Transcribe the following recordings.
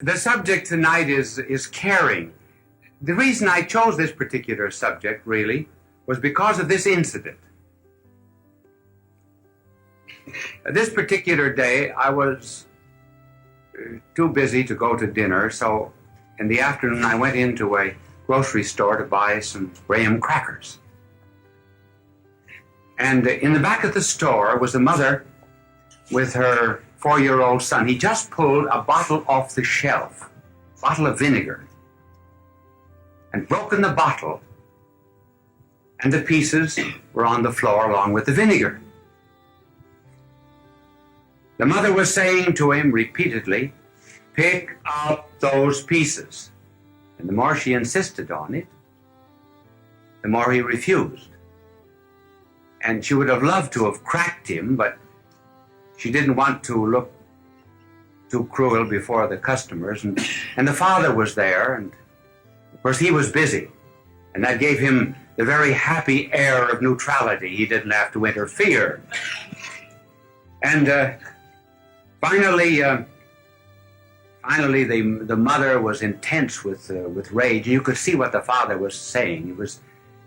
The subject tonight is caring. The reason I chose this particular subject, really, was because of this incident. This particular day, I was too busy to go to dinner, so in the afternoon I went into a grocery store to buy some graham crackers. And in the back of the store was a mother with her 4-year-old son. He just pulled a bottle off the shelf, a bottle of vinegar, and broken the bottle, and the pieces were on the floor along with the vinegar. The mother was saying to him repeatedly, "Pick up those pieces." And the more she insisted on it, the more he refused. And she would have loved to have cracked him, but she didn't want to look too cruel before the customers. And the father was there, and of course he was busy. And that gave him the very happy air of neutrality. He didn't have to interfere. And finally, the mother was intense with rage. You could see what the father was saying. He was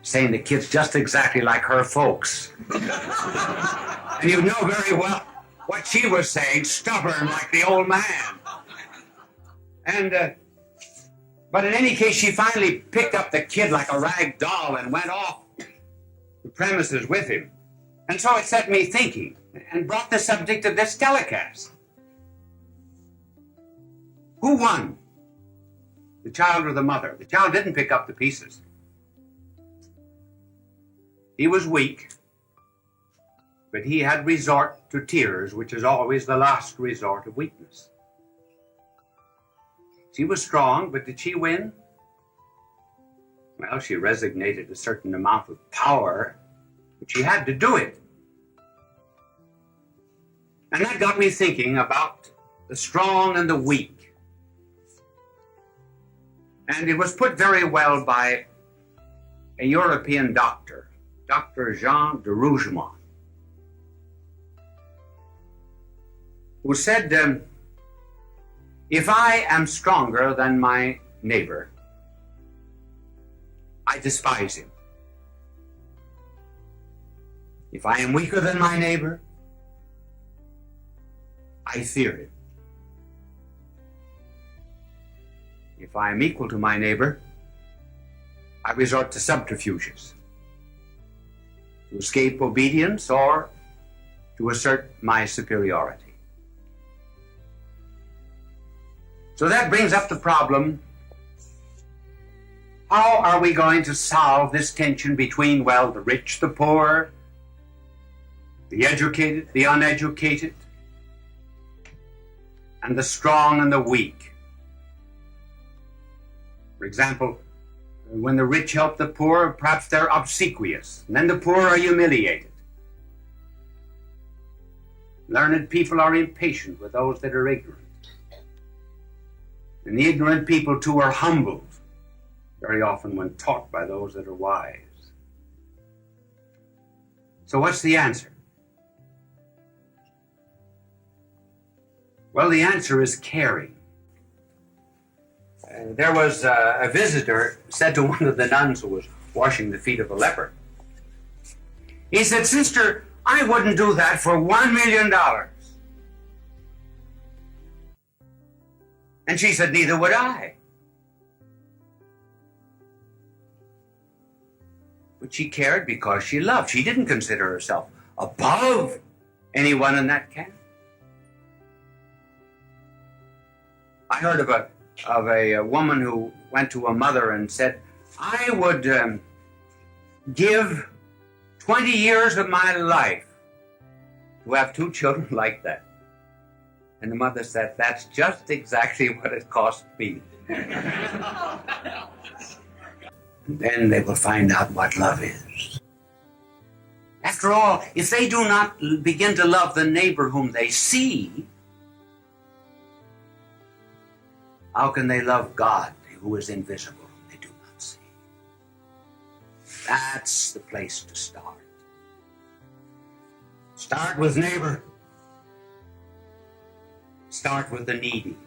saying the kid's just exactly like her folks. And you know very well what she was saying, stubborn like the old man. And but in any case, she finally picked up the kid like a rag doll and went off the premises with him. And so it set me thinking and brought the subject of this telecast. Who won? The child or the mother? The child didn't pick up the pieces. He was weak, but he had resort to tears, which is always the last resort of weakness. She was strong, but did she win? Well, she resignated a certain amount of power, but she had to do it. And that got me thinking about the strong and the weak. And it was put very well by a European doctor, Dr. Jean de Rougemont, who said, if I am stronger than my neighbor, I despise him. If I am weaker than my neighbor, I fear him. If I am equal to my neighbor, I resort to subterfuges to escape obedience or to assert my superiority. So that brings up the problem, how are we going to solve this tension between, well, the rich, the poor, the educated, the uneducated, and the strong and the weak? For example, when the rich help the poor, perhaps they're obsequious, and then the poor are humiliated. Learned people are impatient with those that are ignorant. And the ignorant people, too, are humbled very often when taught by those that are wise. So what's the answer? Well, the answer is caring. There was a visitor said to one of the nuns who was washing the feet of a leper. He said, "Sister, I wouldn't do that for $1 million. And she said, "Neither would I." But she cared because she loved. She didn't consider herself above anyone in that camp. I heard of a woman who went to a mother and said, "I would give 20 years of my life to have 2 children like that." And the mother said, "That's just exactly what it cost me." And then they will find out what love is. After all, if they do not begin to love the neighbor whom they see, how can they love God who is invisible, whom they do not see? That's the place to start. Start with neighbor. Start with the needy.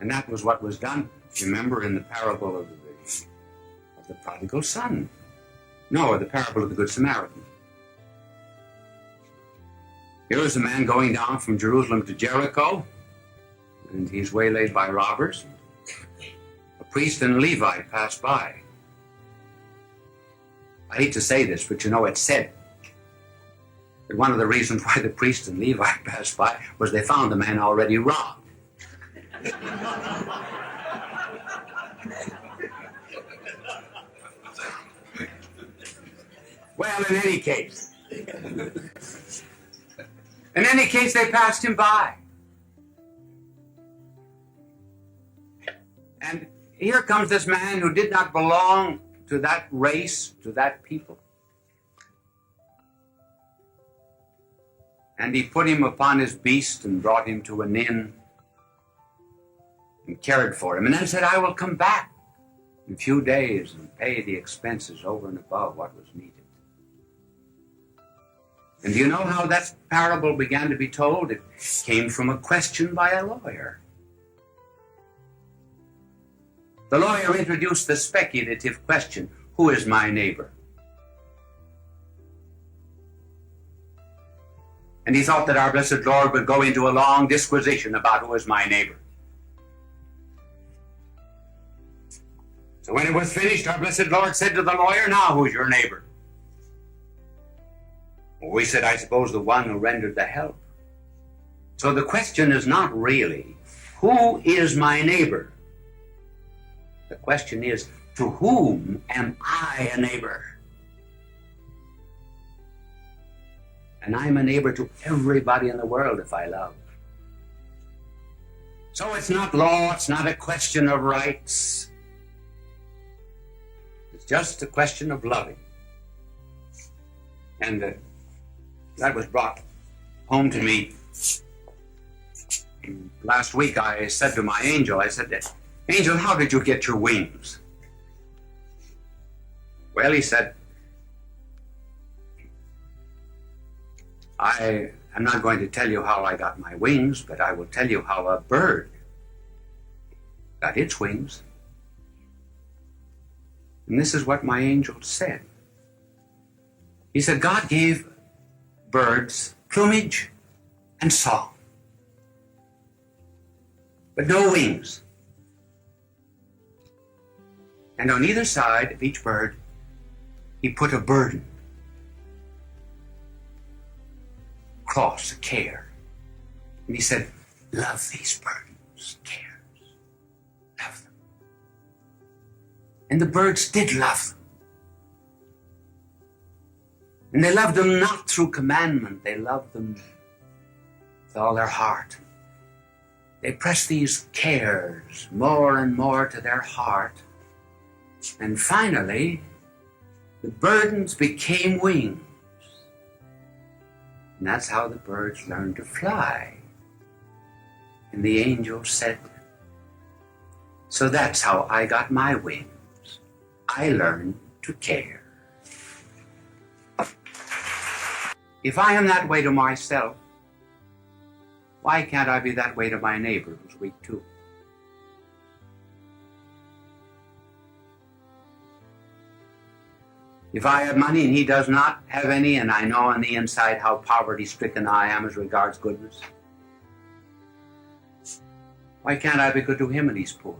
And that was what was done, remember, in the parable of the prodigal son. No, the parable of the Good Samaritan. Here was a man going down from Jerusalem to Jericho, and he's waylaid by robbers. A priest and a Levite passed by. I hate to say this, but you know, it's said that one of the reasons why the priest and Levite passed by was they found the man already robbed. Well, in any case, they passed him by. And here comes this man who did not belong to that race, to that people. And he put him upon his beast and brought him to an inn and cared for him. And then said, I will come back in a few days and pay the expenses over and above what was needed. And do you know how that parable began to be told? It came from a question by a lawyer. The lawyer introduced the speculative question, who is my neighbor? And he thought that our blessed Lord would go into a long disquisition about who is my neighbor. So when it was finished, our blessed Lord said to the lawyer, now who's your neighbor? We said, I suppose the one who rendered the help. So the question is not really, who is my neighbor? The question is, to whom am I a neighbor? And I'm a neighbor to everybody in the world if I love. So it's not law, it's not a question of rights. It's just a question of loving. And that was brought home to me last week. I said to my angel, I said, Angel, how did you get your wings? Well, he said, I am not going to tell you how I got my wings, but I will tell you how a bird got its wings. And this is what my angel said. He said, God gave birds plumage and song, but no wings. And on either side of each bird, he put a burden, cross, a care. And he said, love these burdens, cares, love them. And the birds did love them. And they loved them not through commandment, they loved them with all their heart. They pressed these cares more and more to their heart. And finally, the burdens became wings. And that's how the birds learned to fly. And the angel said, so that's how I got my wings. I learned to care. If I am that way to myself, why can't I be that way to my neighbor who's weak too? If I have money and he does not have any, and I know on the inside how poverty-stricken I am as regards goodness, why can't I be good to him and he's poor?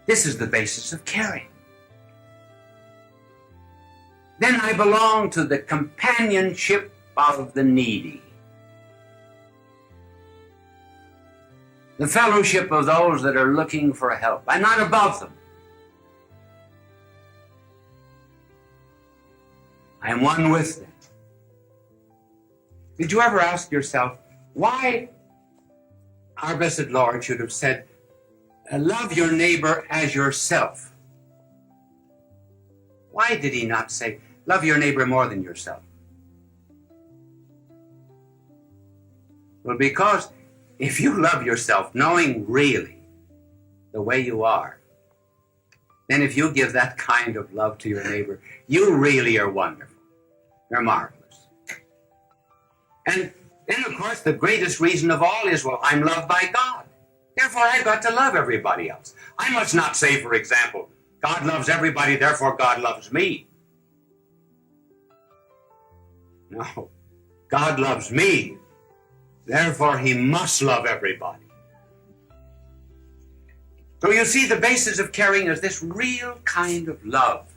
This is the basis of caring. Then I belong to the companionship of the needy. The fellowship of those that are looking for help. I'm not above them. I am one with them. Did you ever ask yourself why our blessed Lord should have said, love your neighbor as yourself? Why did he not say, love your neighbor more than yourself? Well, because if you love yourself, knowing really the way you are, then if you give that kind of love to your neighbor, you really are wonderful. You're marvelous. And then course, the greatest reason of all is, well, I'm loved by God. Therefore, I've got to love everybody else. I must not say, for example, God loves everybody, therefore God loves me. No. God loves me, therefore he must love everybody. So you see, the basis of caring is this real kind of love